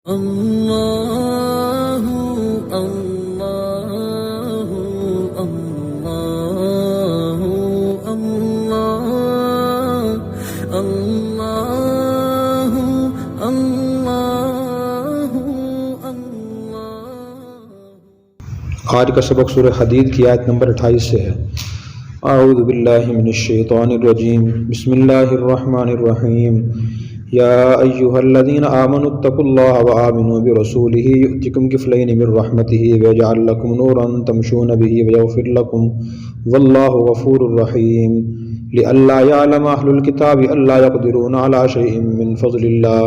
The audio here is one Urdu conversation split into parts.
اللہ اللہ اللہ اللہ اللہ اللہ۔ آج کا سبق سورہ حدید کی آیت نمبر 28 سے ہے۔ اعوذ باللہ من الشیطان الرجیم، بسم اللہ الرحمن الرحیم۔ یا ایہا الذین آمنوا اتقوا اللہ وآمنوا برسولہ یؤتکم کفلین من رحمتہ ویجعل لکم نورا تمشون بہ ویغفر لکم واللہ غفور رحیم۔ لئلا یعلم اہل الکتاب الا یقدرون علی شیء من فضل اللہ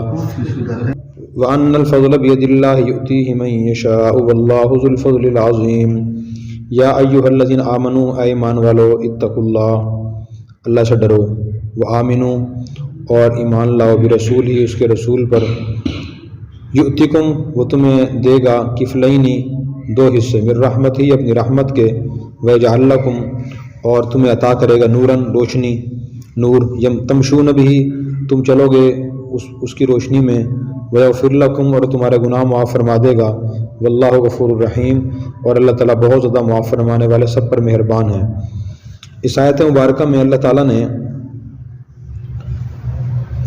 وَأَنَّ الْفَضْلَ بِيَدِ اللَّهِ يُؤْتِيهِ مَن يَشَاءُ وَاللَّهُ ذُو الْفَضْلِ الْعَظِيمِ۔ یا ایھا الذین آمنوا، اے ایمان والو، اتقوا اللہ، اللہ سے ڈرو، وآمنوا، اور ایمان لاؤ، برسول ہی، اس کے رسول پر، یؤتکم، وہ تمہیں دے گا، کفلینی، دو حصے، من رحمت ہی، اپنی رحمت کے، ویجعل لکم، اور تمہیں عطا کرے گا، نوراً، روشنی، نور، تمشون بھی، تم چلو گے اس کی روشنی میں، وَيَغْفِرْ لَكُمْ، اور تمہارے گناہ معاف فرما دے گا، واللہ غفور الرحیم، اور اللہ تعالیٰ بہت زیادہ معاف فرمانے والے، سب پر مہربان ہے۔ اس آیت مبارکہ میں اللہ تعالیٰ نے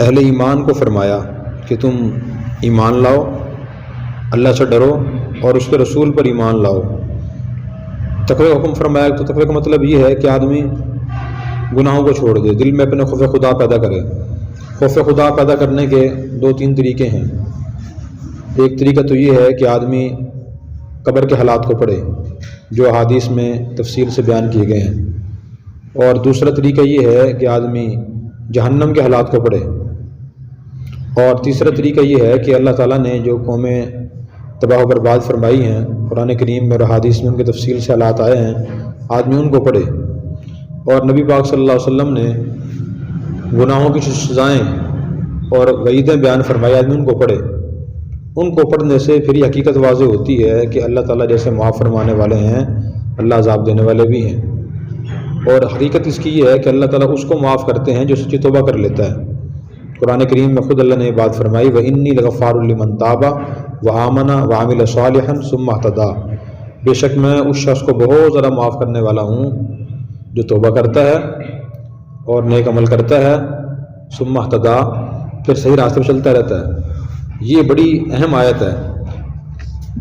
اہل ایمان کو فرمایا کہ تم ایمان لاؤ، اللہ سے ڈرو، اور اس کے رسول پر ایمان لاؤ۔ تقوی کا حکم فرمایا، تو تقوی کا مطلب یہ ہے کہ آدمی گناہوں کو چھوڑ دے، دل میں اپنے خوف خدا پیدا کرے۔ خوف خدا پیدا کرنے کے دو تین طریقے ہیں۔ ایک طریقہ تو یہ ہے کہ آدمی قبر کے حالات کو پڑھے، جو احادیث میں تفصیل سے بیان کیے گئے ہیں، اور دوسرا طریقہ یہ ہے کہ آدمی جہنم کے حالات کو پڑھے، اور تیسرا طریقہ یہ ہے کہ اللہ تعالیٰ نے جو قومیں تباہ و برباد فرمائی ہیں، قرآن کریم میں اور احادیث میں ان کے تفصیل سے حالات آئے ہیں، آدمی ان کو پڑھے۔ اور نبی پاک صلی اللہ علیہ وسلم نے گناہوں کی سزائیں اور وعیدیں بیان فرمائی، آدمی ان کو پڑھے۔ ان کو پڑھنے سے پھر یہ حقیقت واضح ہوتی ہے کہ اللہ تعالیٰ جیسے معاف فرمانے والے ہیں، اللہ عذاب دینے والے بھی ہیں۔ اور حقیقت اس کی یہ ہے کہ اللہ تعالیٰ اس کو معاف کرتے ہیں جو سچی توبہ کر لیتا ہے۔ قرآن کریم میں خود اللہ نے یہ بات فرمائی، وَإِنِّي لَغَفَّارٌ لِمَن تَابَ وَآمَنَ وَعَمِلَ صَالِحًا ثُمَّ اهْتَدَىٰ، بے شک میں اس شخص کو بہت زیادہ معاف کرنے والا ہوں جو توبہ کرتا ہے اور نیک عمل کرتا ہے، ثم اهتدىٰ، پھر صحیح راستے پہ چلتا رہتا ہے۔ یہ بڑی اہم آیت ہے۔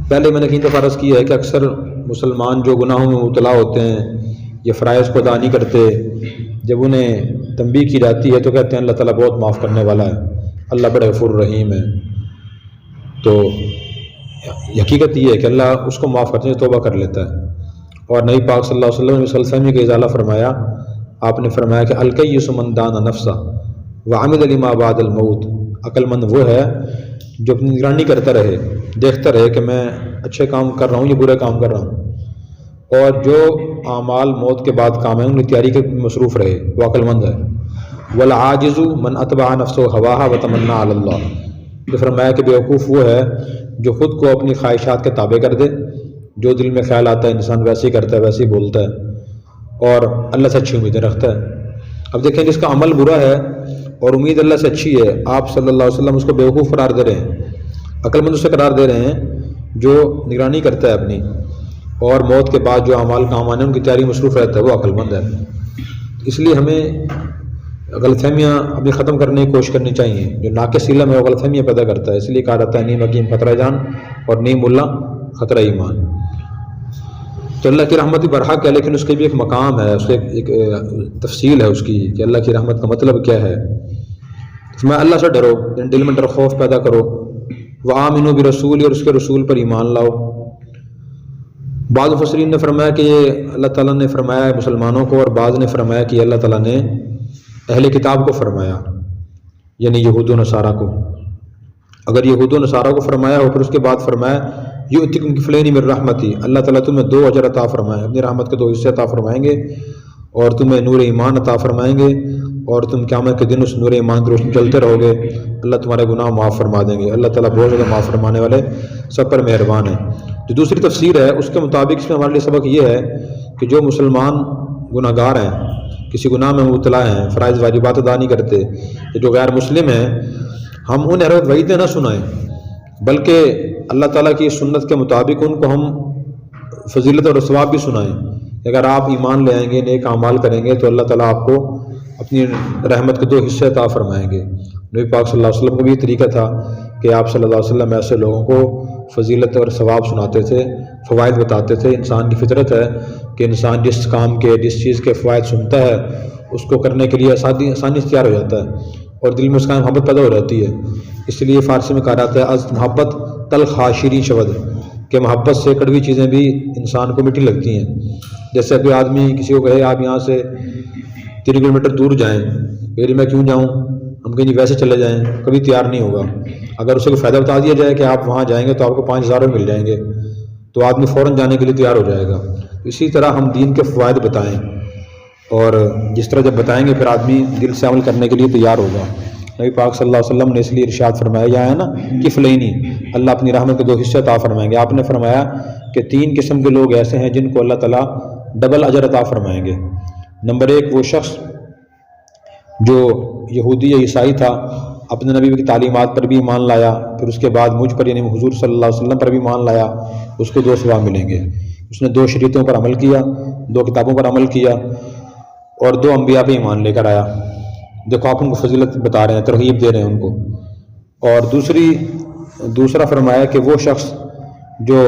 پہلے میں نے کئی دفعہ عرض کیا ہے کہ اکثر مسلمان جو گناہوں میں مبتلا ہوتے ہیں، یہ فرائض کو ادا نہیں کرتے، جب انہیں تنبیہ کی جاتی ہے تو کہتے ہیں اللہ تعالیٰ بہت معاف کرنے والا ہے، اللہ بڑا غفور الرحیم ہے۔ تو حقیقت یہ ہے کہ اللہ اس کو معاف کرتے ہیں جو توبہ کر لیتا ہے۔ اور نبی پاک صلی اللہ علیہ وسلم نے غلطفہمی کا ازالہ فرمایا، آپ نے فرمایا کہ الکیس من دان نفسہ وعمل لما بعد الموت، عقل مند وہ ہے جو اپنی نگرانی کرتا رہے، دیکھتا رہے کہ میں اچھے کام کر رہا ہوں یا برے کام کر رہا ہوں، اور جو اعمال موت کے بعد کام ہیں ان کی تیاری کے مصروف رہے، وہ عقل مند ہے۔ والعاجز من اتبع نفسه هواها وتمنى على اللہ، تو فرمایا کہ بیوقوف وہ ہے جو خود کو اپنی خواہشات کے تابع کر دے، جو دل میں خیال آتا ہے انسان ویسے ہی کرتا ہے، ویسے ہی بولتا ہے، اور اللہ سے اچھی امیدیں رکھتا ہے۔ اب دیکھیں جس کا عمل برا ہے اور امید اللہ سے اچھی ہے، آپ صلی اللہ علیہ وسلم اس کو بیوقوف قرار دے رہے ہیں، عقل مند اسے قرار دے رہے ہیں جو نگرانی کرتا ہے اپنی، اور موت کے بعد جو اعمال کام آنے ان کی تیاری مصروف رہتا ہے، وہ عقل مند ہے۔ اس لیے ہمیں غلط فہمیاں اپنی ختم کرنے کی کوشش کرنی چاہیے، جو ناقص علم ہے وہ غلط فہمیاں پیدا کرتا ہے۔ اس لیے کہا جاتا ہے نیم حکیم خطرہ جان اور نیم ملا خطرہ ایمان۔ تو اللہ کی رحمت برحق ہے، لیکن اس کے بھی ایک مقام ہے، اس کے ایک تفصیل ہے اس کی کہ اللہ کی رحمت کا مطلب کیا ہے۔ میں اللہ سے ڈرو، دل میں ڈر خوف پیدا کرو، وآمنوا برسول، اور اس کے رسول پر ایمان لاؤ۔ بعض مفسرین نے فرمایا کہ یہ اللہ تعالیٰ نے فرمایا مسلمانوں کو، اور بعض نے فرمایا کہ اللہ تعالیٰ نے اہل کتاب کو فرمایا، یعنی یہود و نصارہ کو۔ اگر یہود و نصارہ کو فرمایا ہو، پھر اس کے بعد فرمایا یؤتکم کفلین من رحمتی، اللہ تعالیٰ تمہیں 2 اجر عطا فرمائے، اپنی رحمت کے 2 حصے عطا فرمائیں گے، اور تمہیں نور ایمان عطا فرمائیں گے، اور تم قیامت کے دن اس نور ایمان کی روشنی چلتے رہو گے، اللہ تمہارے گناہ معاف فرما دیں گے۔ اللہ تعالیٰ بہت زیادہ معاف فرمانے والے، سب پر مہربان ہے۔ جو دوسری تفسیر ہے اس کے مطابق اس میں ہمارے لیے سبق یہ ہے کہ جو مسلمان گناہ گار ہیں، کسی گناہ میں مبتلا ہیں، فرائض واجبات ادا نہیں کرتے، جو غیر مسلم ہیں، ہم انہیں ہر وقت وعیدیں نہ سنائیں بلکہ اللہ تعالیٰ کی سنت کے مطابق ان کو ہم فضیلت اور ثواب بھی سنائیں۔ اگر آپ ایمان لے آئیں گے، نیک اعمال کریں گے، تو اللہ تعالیٰ آپ کو اپنی رحمت کے 2 حصے عطا فرمائیں گے۔ نبی پاک صلی اللہ علیہ وسلم کا بھی یہ طریقہ تھا کہ آپ صلی اللہ علیہ وسلم ایسے لوگوں کو فضیلت اور ثواب سناتے تھے، فوائد بتاتے تھے۔ انسان کی فطرت ہے کہ انسان جس کام کے، جس چیز کے فوائد سنتا ہے، اس کو کرنے کے لیے آسانی سے تیار ہو جاتا ہے اور دل میں اس کا محبت پیدا ہو جاتی ہے۔ اس لیے فارسی میں کہا جاتا ہے از محبت تلخ شیریں شود، کہ محبت سے کڑوی چیزیں بھی انسان کو میٹھی لگتی ہیں۔ جیسے کوئی آدمی کسی کو کہے آپ یہاں سے 3 کلومیٹر دور جائیں، پھر میں کیوں جاؤں، ہم کہیں جی ویسے چلے جائیں، کبھی تیار نہیں ہوگا۔ اگر اسے کوئی فائدہ بتا دیا جائے کہ آپ وہاں جائیں گے تو آپ کو 5,000 مل جائیں گے، تو آدمی فوراً جانے کے لیے تیار ہو جائے گا۔ اسی طرح ہم دین کے فوائد بتائیں، اور جس طرح جب بتائیں گے پھر آدمی دل سے عمل کرنے کے لیے تیار ہوگا۔ نبی پاک صلی اللہ علیہ وسلم نے اس لیے ارشاد فرمایا، یہاں ہے نا کفلینی، اللہ اپنی رحمت کے 2 حصے عطا فرمائیں گے۔ آپ نے فرمایا کہ 3 قسم کے لوگ ایسے ہیں جن کو اللہ تعالیٰ ڈبل اجر عطا فرمائیں گے۔ نمبر 1 وہ شخص جو یہودی یا عیسائی تھا، اپنے نبی کی تعلیمات پر بھی ایمان لایا، پھر اس کے بعد مجھ پر یعنی حضور صلی اللہ علیہ وسلم پر بھی ایمان لایا، اس کو 2 ثواب ملیں گے۔ اس نے 2 شریعتوں پر عمل کیا، 2 کتابوں پر عمل کیا، اور 2 انبیاء پہ ایمان لے کر آیا۔ دیکھو آپ ان کو فضیلت بتا رہے ہیں، ترغیب دے رہے ہیں ان کو۔ اور دوسرا فرمایا کہ وہ شخص جو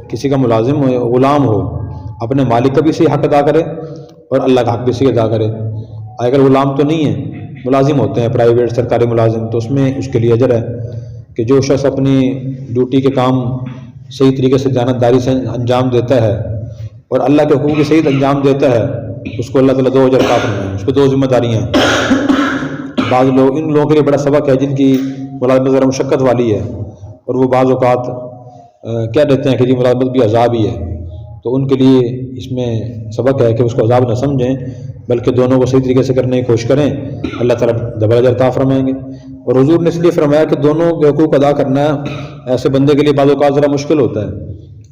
کسی کا ملازم ہو، غلام ہو، اپنے مالک کا بھی صحیح حق ادا کرے اور اللہ کا حق بھی صحیح ادا کرے۔ اگر غلام تو نہیں ہے، ملازم ہوتے ہیں پرائیویٹ سرکاری ملازم، تو اس میں اس کے لیے اجر ہے کہ جو شخص اپنی ڈیوٹی کے کام صحیح طریقے سے دیانتداری سے انجام دیتا ہے اور اللہ کے حقوق کی صحیح انجام دیتا ہے، اس کو اللہ تعالیٰ 2 اجر عطا فرمائیں گے۔ اس کو 2 ذمہ داریاں ہیں۔ بعض لوگ، ان لوگوں کے لیے بڑا سبق ہے جن کی ملازمت ذرا مشقت والی ہے، اور وہ بعض اوقات کہہ دیتے ہیں کہ جی ملازمت بھی عذاب ہی ہے، تو ان کے لیے اس میں سبق ہے کہ اس کو عذاب نہ سمجھیں، بلکہ دونوں کو صحیح طریقے سے کرنے کی کوشش کریں، اللہ تعالیٰ ڈبل اجر عطا فرمائیں گے۔ اور حضور نے اس لیے فرمایا کہ دونوں کے حقوق ادا کرنا ایسے بندے کے لیے بعض اوقات ذرا مشکل ہوتا ہے۔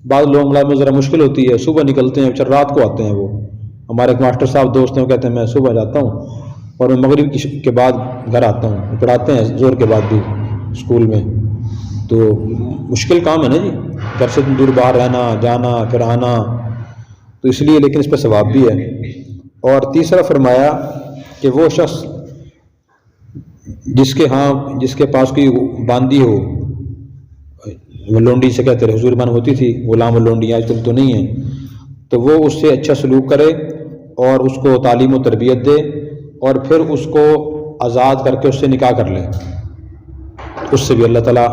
بعض لوگ ملازمت ذرا مشکل ہوتی ہے، صبح نکلتے ہیں، پھر رات کو آتے ہیں۔ وہ ہمارے ایک ماسٹر صاحب دوست ہیں، وہ کہتے ہیں میں صبح جاتا ہوں اور میں مغرب کے بعد گھر آتا ہوں، پڑھاتے ہیں زور کے بعد بھی اسکول میں، تو مشکل کام ہے نا جی، گھر سے دور باہر رہنا، جانا پھر آنا، تو اس لیے لیکن اس پہ ثواب بھی ہے۔ اور تیسرا فرمایا کہ وہ شخص جس کے پاس کوئی باندی ہو، وہ لونڈی سے کہتے رہے، حضور مان ہوتی تھی غلام و لونڈی، آج کل تو نہیں ہے، تو وہ اس سے اچھا سلوک کرے اور اس کو تعلیم و تربیت دے، اور پھر اس کو آزاد کر کے اس سے نکاح کر لے، اس سے بھی اللہ تعالیٰ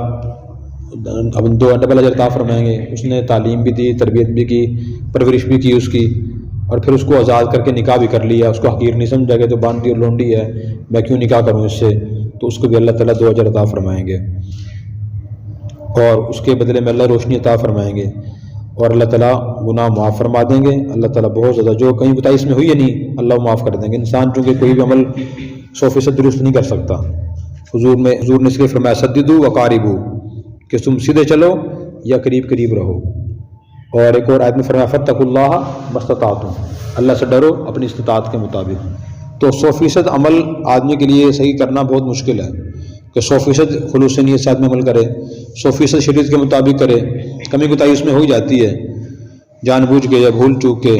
اب 2 ڈبل اجر عطا فرمائیں گے۔ اس نے تعلیم بھی دی، تربیت بھی کی، پرورش بھی کی اس کی، اور پھر اس کو آزاد کر کے نکاح بھی کر لیا، اس کو حقیر نہیں سمجھا کہ تو باندھی اور لونڈی ہے، میں کیوں نکاح کروں اس سے، تو اس کو بھی اللہ تعالیٰ 2 اجر عطا فرمائیں گے، اور اس کے بدلے میں اللہ روشنی عطا فرمائیں گے، اور اللہ تعالیٰ گناہ معاف فرما دیں گے۔ اللہ تعالیٰ بہت زیادہ، جو کہیں کوتاہی اس میں ہوئی ہے نہیں، اللہ معاف کر دیں گے۔ انسان چونکہ کوئی بھی عمل 100% درست نہیں کر سکتا، حضور نے اس لیے فرمایا سددو وقاربو، کہ تم سیدھے چلو یا قریب قریب رہو۔ اور ایک اور آیت میں فرمایا فاتقوا اللہ مستطعتم، اللہ سے ڈرو اپنی استطاعت کے مطابق۔ تو 100% عمل آدمی کے لیے صحیح کرنا بہت مشکل ہے کہ 100% خلوص نیت سے آدمی عمل کرے، 100% شریعت کے مطابق کرے۔ کمی کوتاہی اس میں ہو جاتی ہے، جان بوجھ کے یا بھول چوک کے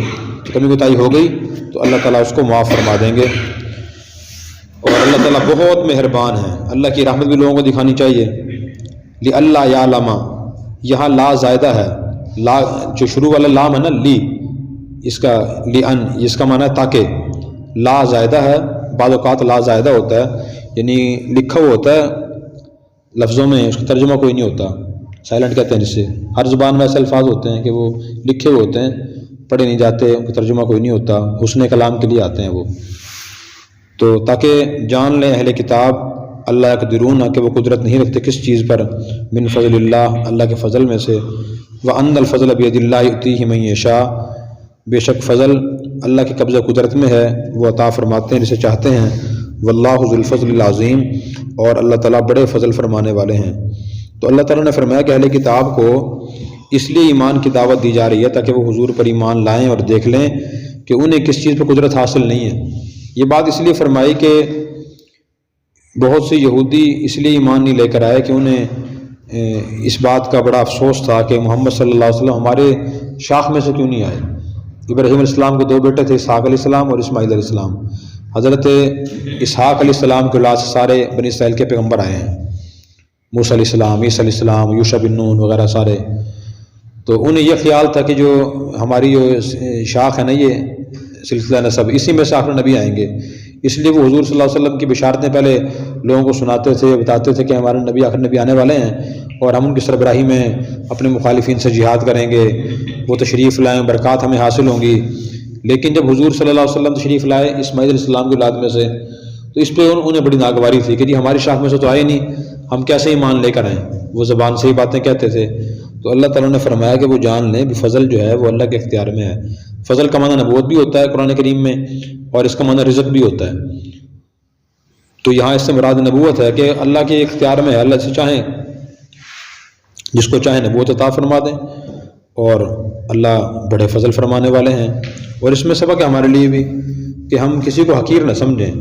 کمی کوتاہی ہو گئی تو اللہ تعالیٰ اس کو معاف فرما دیں گے۔ اور اللہ تعالیٰ بہت مہربان ہے، اللہ کی رحمت بھی لوگوں کو دکھانی چاہیے۔ لِأَلَّا يَعْلَمَ، یہاں لا زائدہ ہے، لا جو شروع والا لام ہے نا لی، اس کا لِأَن، اس کا معنی ہے تاکہ، لا زائدہ ہے، بعض اوقات لا زائدہ ہوتا ہے یعنی لکھا ہوا ہوتا ہے لفظوں میں، اس کا ترجمہ کوئی نہیں ہوتا، سائلنٹ کہتے ہیں جس سے، ہر زبان میں ایسے الفاظ ہوتے ہیں کہ وہ لکھے ہوئے ہوتے ہیں، پڑھے نہیں جاتے، ان کا ترجمہ کوئی نہیں ہوتا، حسن کلام کے لیے آتے ہیں وہ، تو تاکہ جان لیں اہل کتاب اللہ یقدرون، کہ وہ قدرت نہیں رکھتے کس چیز پر، من فضل اللہ، اللہ کے فضل میں سے، وَأَنَّ الْفَضْلَ بِيَدِ اللَّهِ يُؤْتِيهِ مَن يَشَاءُ، بے شک فضل اللہ کے قبضہ قدرت میں ہے، وہ عطا فرماتے ہیں جسے چاہتے ہیں، واللہ ذو الفضل العظیم، اور اللہ تعالیٰ بڑے فضل فرمانے والے ہیں۔ تو اللہ تعالیٰ نے فرمایا کہ اہل کتاب کو اس لیے ایمان کی دعوت دی جا رہی ہے تاکہ وہ حضور پر ایمان لائیں اور دیکھ لیں کہ انہیں کس چیز پر قدرت حاصل نہیں ہے۔ یہ بات اس لیے فرمائی کہ بہت سے یہودی اس لیے ایمان نہیں لے کر آئے کہ انہیں اس بات کا بڑا افسوس تھا کہ محمد صلی اللہ علیہ وسلم ہمارے شاخ میں سے کیوں نہیں آئے۔ ابراہیم علیہ السلام کے 2 بیٹے تھے، اسحاق علیہ السلام اور اسماعیل علیہ السلام۔ حضرت اسحاق علیہ السلام کے اولاد سے سارے بنی اسرائیل کے پیغمبر آئے ہیں، موسیٰ علیہ السلام، عیسیٰ علیہ السلام، یوشع بن نون وغیرہ سارے۔ تو انہیں یہ خیال تھا کہ جو ہماری جو شاخ ہے نا، یہ سلسلہ نسب، اسی میں سے آخر نبی آئیں گے۔ اس لیے وہ حضور صلی اللہ علیہ وسلم کی بشارتیں پہلے لوگوں کو سناتے تھے، بتاتے تھے کہ ہمارے نبی آخر نبی آنے والے ہیں اور ہم ان کی سربراہی میں اپنے مخالفین سے جہاد کریں گے، وہ تشریف لائیں، برکات ہمیں حاصل ہوں گی۔ لیکن جب حضور صلی اللہ علیہ وسلم تشریف لائے اسماعیل علیہ السلام کی اولاد میں سے، تو اس پہ انہیں بڑی ناگواری تھی کہ جی ہماری شاخ میں سے تو آئے نہیں، ہم کیسے ایمان لے کر آئیں۔ وہ زبان سے ہی باتیں کہتے تھے۔ تو اللہ تعالیٰ نے فرمایا کہ وہ جان لیں کہ فضل جو ہے وہ اللہ کے اختیار میں ہے۔ فضل کا معنی نبوت بھی ہوتا ہے قرآن کریم میں، اور اس کا معنی رزق بھی ہوتا ہے۔ تو یہاں اس سے مراد نبوت ہے کہ اللہ کے اختیار میں ہے، اللہ سے چاہیں جس کو چاہیں نبوت عطا فرما دیں، اور اللہ بڑے فضل فرمانے والے ہیں۔ اور اس میں سبق ہے ہمارے لیے بھی کہ ہم کسی کو حقیر نہ سمجھیں۔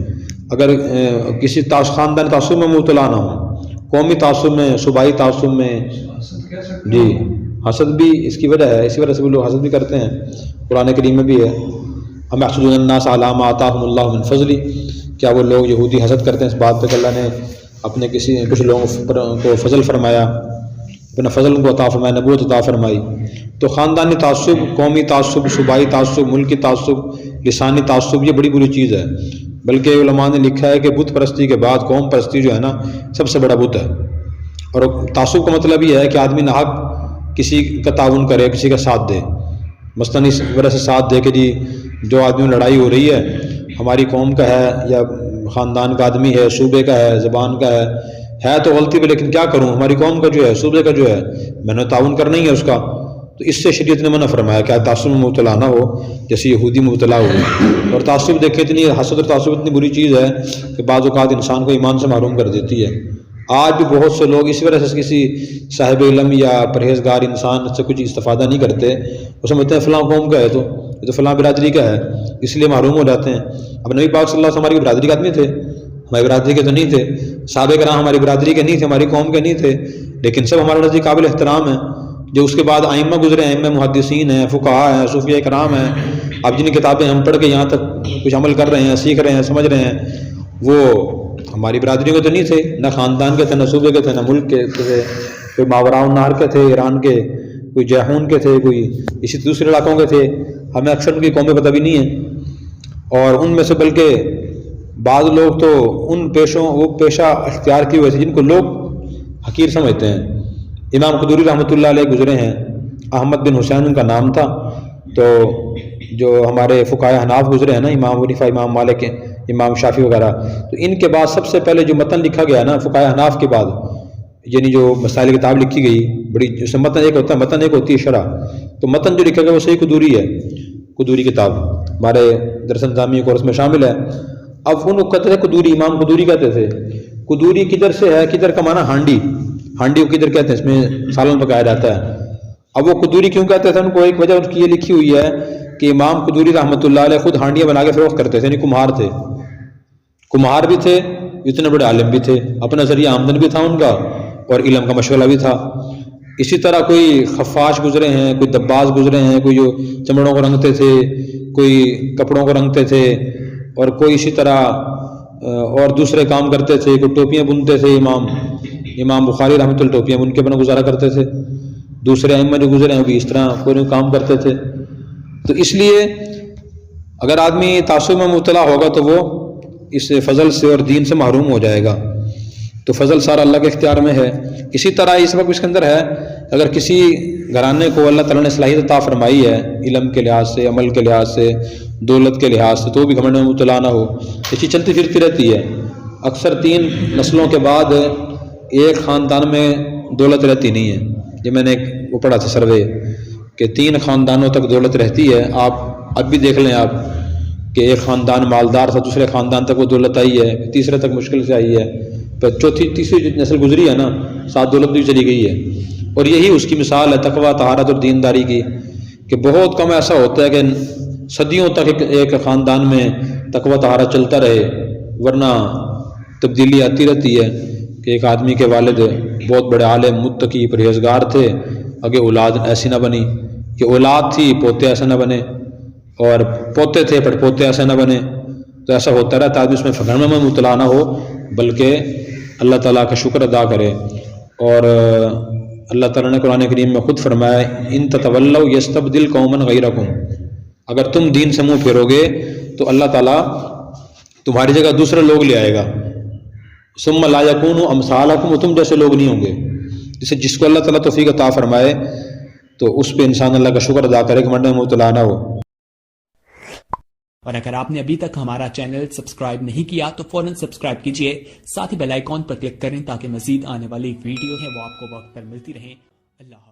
اگر کسی خاندان تعصب میں مبتلا نہ ہوں، قومی تعصب میں، صوبائی تعصب میں، جی حسد بھی اس کی وجہ ہے، اسی وجہ سے وہ لوگ حسد بھی کرتے ہیں۔ قرآن کریم میں بھی ہے، ام یحسدون الناس علی ما آتاہم اللہ من فضل، کیا وہ لوگ یہودی حسد کرتے ہیں اس بات پہ کہ اللہ نے اپنے کچھ لوگوں کو فضل فرمایا، اپنا فضل ان کو عطا فرمایا، نبوت عطا فرمائی۔ تو خاندانی تعصب، قومی تعصب، صوبائی تعصب، ملکی تعصب، لسانی تعصب یہ بڑی بری چیز ہے۔ بلکہ علماء نے لکھا ہے کہ بت پرستی کے بعد قوم پرستی جو ہے نا سب سے بڑا بت ہے۔ اور تعصب کا مطلب یہ ہے کہ آدمی ناحق کسی کا تعاون کرے، کسی کا ساتھ دے، مثلاً اس وجہ سے ساتھ دے کہ جی جو آدمی میں لڑائی ہو رہی ہے ہماری قوم کا ہے یا خاندان کا آدمی ہے، صوبے کا ہے، زبان کا ہے تو غلطی پہ، لیکن کیا کروں، ہماری قوم کا جو ہے، صوبے کا جو ہے، میں نے تعاون کرنا ہی ہے اس کا۔ تو اس سے شریعت نے منع فرمایا کہ تعصب میں مبتلا نہ ہو جیسے یہودی مبتلا ہوئے۔ اور تعصب دیکھیں اتنی حسد اور تعصب اتنی بری چیز ہے کہ بعض اوقات انسان کو ایمان سے محروم کر دیتی ہے۔ آج بھی بہت سے لوگ اس وجہ سے کسی صاحب علم یا پرہیزگار انسان سے کچھ استفادہ نہیں کرتے، وہ سمجھتے ہیں فلاں قوم کا ہے تو یہ تو فلاں برادری کا ہے، اس لیے محروم ہو جاتے ہیں۔ اب نبی پاک صلی اللہ علیہ وسلم ہماری برادری کے آدمی تھے، ہماری برادری کے تو نہیں تھے، صحابہ کرام ہماری برادری کے نہیں تھے، ہماری قوم کے نہیں تھے، لیکن سب ہمارے نزدیک قابل احترام ہیں۔ جو اس کے بعد ائمہ گزرے ہیں، ائمہ محدثین ہیں، فقہاء ہیں، صوفیہ کرام ہیں، اب جن کتابیں ہم پڑھ کے یہاں تک کچھ عمل کر رہے ہیں، سیکھ رہے ہیں، سمجھ رہے ہیں، وہ ہماری برادری کے تو نہیں تھے، نہ خاندان کے تھے، نہ صوبے کے تھے، نہ ملک کے تھے، کوئی ماوراء النہر کے تھے، ایران کے، کوئی جیحون کے تھے، کوئی اسی دوسرے علاقوں کے تھے، ہمیں اکثر ان کی قومیں پتہ بھی نہیں ہیں۔ اور ان میں سے بلکہ بعض لوگ تو ان وہ پیشہ اختیار کیے ہوئے تھے جن کو لوگ حقیر سمجھتے ہیں۔ امام قدوری رحمۃ اللہ علیہ گزرے ہیں، احمد بن حسین ان کا نام تھا۔ تو جو ہمارے فقہائے حناف گزرے ہیں نا، امام حنیفہ، امام مالک، امام شافعی وغیرہ، تو ان کے بعد سب سے پہلے جو متن لکھا گیا نا فقہائے حناف کے بعد، یعنی جو مسائل کتاب لکھی گئی بڑی، جس میں متن ایک ہوتا ہے، متن ایک ہوتی ہے شرح، تو متن جو لکھا گیا وہ صحیح قدوری ہے، قدوری کتاب ہمارے درس نظامی کورس میں شامل ہے۔ اب ان کو کہتے تھے قدوری، امام قدوری کہتے تھے۔ قدوری کدھر سے ہے؟ کدھر کا معنی ہانڈی، ہانڈی کو کدھر کہتے ہیں، اس میں سالن پکایا جاتا ہے۔ اب وہ قدوری کیوں کہتے تھے؟ ان کو ایک وجہ ان کی یہ لکھی ہوئی ہے کہ امام قدوری رحمۃ اللہ علیہ خود ہانڈیاں بنا کے فروخت کرتے تھے، یعنی کمہار تھے، کمہار بھی تھے، اتنے بڑے عالم بھی تھے، اپنا ذریعہ آمدن بھی تھا ان کا، اور علم کا مشغلہ بھی تھا۔ اسی طرح کوئی خفاش گزرے ہیں، کوئی دباز گزرے ہیں، کوئی جو چمڑوں کو رنگتے تھے، کوئی کپڑوں کو رنگتے تھے، اور کوئی اسی طرح اور دوسرے کام کرتے تھے، کوئی ٹوپیاں بنتے تھے، امام بخاری رحمۃ اللہ ٹوپیاں بن کے اپنا گزارا کرتے تھے، دوسرے ائمہ جو گزرے ہیں وہ بھی اس طرح کوئی کام کرتے تھے۔ تو اس لیے اگر آدمی تعصب میں مبتلا ہوگا تو وہ اس فضل سے اور دین سے محروم ہو جائے گا۔ تو فضل سارا اللہ کے اختیار میں ہے۔ اسی طرح اس وقت اس کے اندر ہے، اگر کسی گھرانے کو اللہ تعالیٰ نے صلاحیت عطا فرمائی ہے علم کے لحاظ سے، عمل کے لحاظ سے، دولت کے لحاظ سے، تو بھی گھمنڈ میں مبتلا نہ ہو۔ یہ چیز چلتی پھرتی رہتی ہے، اکثر 3 نسلوں کے بعد ایک خاندان میں دولت رہتی نہیں ہے۔ یہ میں نے وہ پڑھا تھا سروے کہ 3 خاندانوں تک دولت رہتی ہے۔ آپ اب بھی دیکھ لیں آپ کہ ایک خاندان مالدار تھا، دوسرے خاندان تک وہ دولت آئی ہے، تیسرے تک مشکل سے آئی ہے، پھر تیسری نسل گزری ہے نا، ساتھ دولت بھی چلی گئی ہے۔ اور یہی اس کی مثال ہے تقویٰ، طہارت اور دینداری کی، کہ بہت کم ایسا ہوتا ہے کہ صدیوں تک ایک خاندان میں تقویٰ طہارت چلتا رہے، ورنہ تبدیلی آتی رہتی ہے کہ ایک آدمی کے والد بہت بڑے عالم متقی پرہیزگار تھے، اگے اولاد ایسی نہ بنی کہ اولاد تھی پوتے ایسے نہ بنے، اور پوتے تھے پڑ پوتے ایسے نہ بنے۔ تو ایسا ہوتا رہتا ہے، آدمی اس میں فخر میں مبتلا نہ ہو بلکہ اللہ تعالیٰ کا شکر ادا کرے۔ اور اللہ تعالیٰ نے قرآن کریم میں خود فرمایا ان تتولوا یستبدل قوما غیرکم، اگر تم دین سے منہ پھیرو گے تو اللہ تعالیٰ تمہاری جگہ دوسرے لوگ لے آئے گا، ثم لا یکونوا امثالکم، تم جیسے لوگ نہیں ہوں گے۔ جس کو اللہ تعالیٰ توفیق عطا فرمائے تو اس پہ انسان اللہ کا شکر ادا کرے کہ مرنے میں مبتلا نہ ہو۔ اور اگر آپ نے ابھی تک ہمارا چینل سبسکرائب نہیں کیا تو فوراً سبسکرائب کیجئے، ساتھ ہی بیل آئیکن پر کلک کریں تاکہ مزید آنے والی ویڈیو ہے وہ آپ کو وقت پر ملتی رہیں۔ اللہ